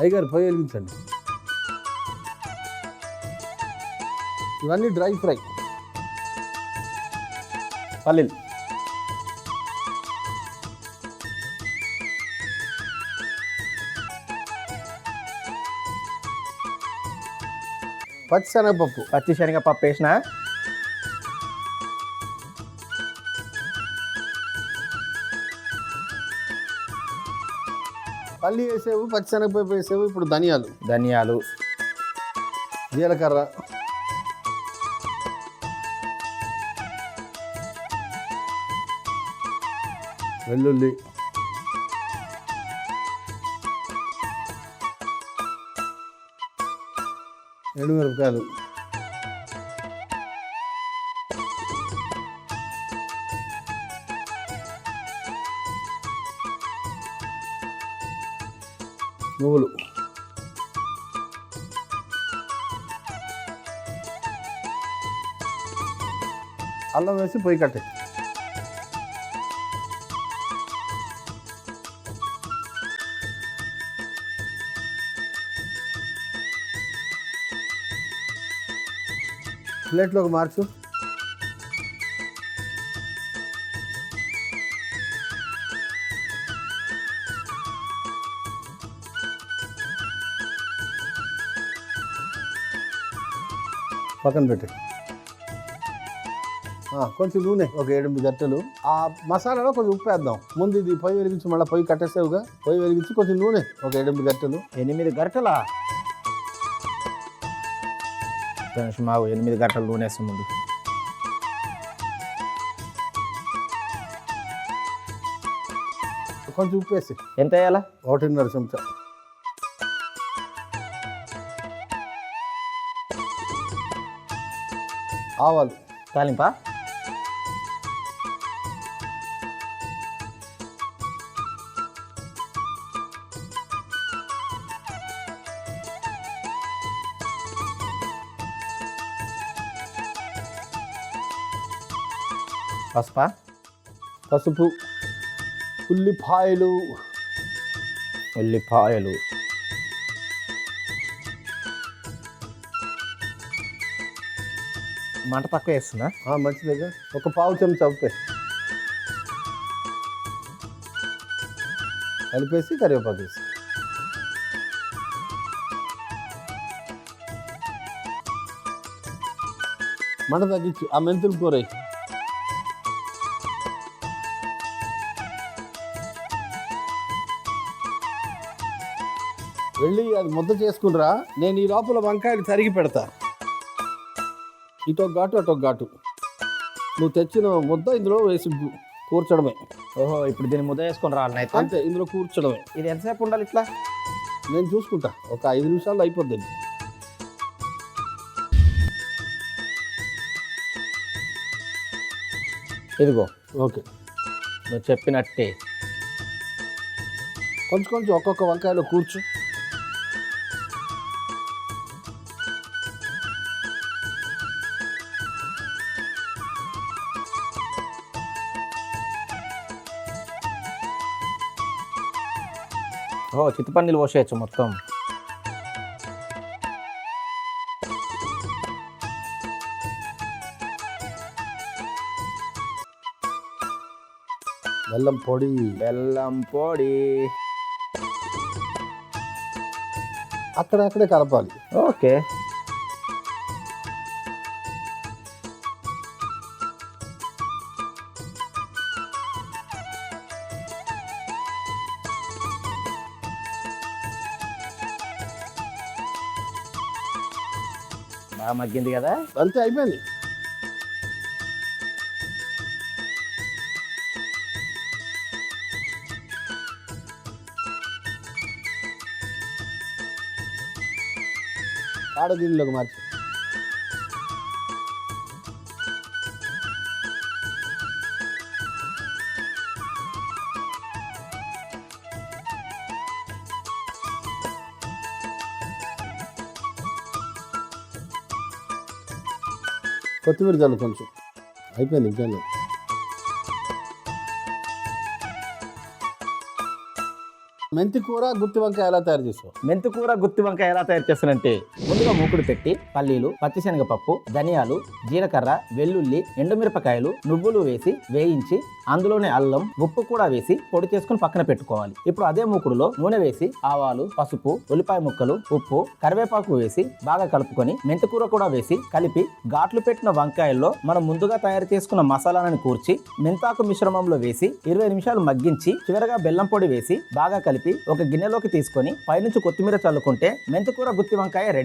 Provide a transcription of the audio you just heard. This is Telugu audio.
అయ్యగారు పొయ్యి వెలిగించండి. ఇవన్నీ డ్రై ఫ్రై. పల్లీలు, పచ్చిశనగపప్పు, పచ్చి శనగపప్పు వేసిన, పల్లి వేసేవు, పచ్చిశనగపప్పు వేసేవు. ఇప్పుడు ధనియాలు, జీలకర్ర, వెల్లుల్లి, ఎండుమిరపకాయలు, నువ్వులు, అల్లం వేసి పొయ్యి కట్టే. ప్లేట్లోకి మార్చు. పక్కన పెట్టి కొంచెం నూనె, ఒక 7-8 గంటలు. ఆ మసాలాలో కొంచెం ఉప్పు వేద్దాం. ముందు ఇది పొయ్యి వెలిగించి మళ్ళీ పొయ్యి కట్టేసావుగా, పొయ్యి వెలిగించి కొంచెం నూనె, ఒక 7-8 గంటలు. 8 గంటలా? మాకు 8 గంటలు నూనె వేస్తాం ముందు. కొంచెం ఉప్పు వేసి. ఎంత వేయాలా? 1.5 చెంచా. ఆవాలు, తాలింపా? పసుపా? పసుపు, ఉల్లిపాయలు, మంట తక్కువ వేస్తున్నా. మంచిదిగా. ఒక 1/2 చెంచా ఉప్పు కలిపేసి కరివేపాకు వేసి. మంట తగ్గించు. ఆ మెంతులు కూర వెళ్ళి అది ముద్ద చేసుకునిరా. నేను ఈ లోపల వంకాయలు తరిగి పెడతా. ఇటొక ఘాటు, అటొక ఘాటు. నువ్వు తెచ్చిన ముద్ద ఇందులో వేసి కూర్చడమే. ఓహో, ఇప్పుడు దీన్ని ముద్ద వేసుకొని రావాలి. అంతే, ఇందులో కూర్చడమే. ఇది ఎంతసేపు ఉండాలి ఇట్లా? నేను చూసుకుంటా, ఒక 5 నిమిషాల్లో అయిపోద్ది. ఇదిగో, ఓకే, నువ్వు చెప్పినట్టే. కొంచెం ఒక్కొక్క వంకాయలో కూర్చో. ఓ, చిత్తపన్నీళ్ళు పోసేయచ్చు మొత్తం. బెల్లం పొడి, అక్కడే కలపాలి. ఓకే. బాగా మగ్గింది కదా, అంతే, అయిపోయింది. ఆడగిన్నెలోకి మార్చి. కొత్తిమీర చల్లు కొంచెం. అయిపోయింది, ఇంకా లేదు. మెంతి కూర గుత్తి వంకాయ ఎలా తయారు చేస్తావు? మెంతి కూర గుత్తి వంకాయ ఎలా తయారు చేస్తానంటే ముందుగా మూకుడు పెట్టి పల్లీలు, పచ్చిశనగపప్పు, ధనియాలు, జీలకర్ర, వెల్లుల్లి, ఎండుమిరపకాయలు, నువ్వులు వేసి వేయించి అందులోనే అల్లం, ఉప్పు కూడా వేసి పొడి చేసుకుని పక్కన పెట్టుకోవాలి. ఇప్పుడు అదే మూకుడులో నూనె వేసి ఆవాలు, పసుపు, ఉల్లిపాయ ముక్కలు, ఉప్పు, కరివేపాకు వేసి బాగా కలుపుకొని మెంతి కూర కూడా వేసి కలిపి ఘాట్లు పెట్టిన వంకాయల్లో మనం ముందుగా తయారు చేసుకున్న మసాలాలను కూర్చి మెంతాకు మిశ్రమంలో వేసి 20 నిమిషాలు మగ్గించి చివరగా బెల్లం పొడి వేసి బాగా కలిపి ఒక గిన్నెలోకి తీసుకొని పైనుంచి కొత్తిమీర చల్లుకుంటే మెంతి కూర గుత్తి వంకాయ రెడీ.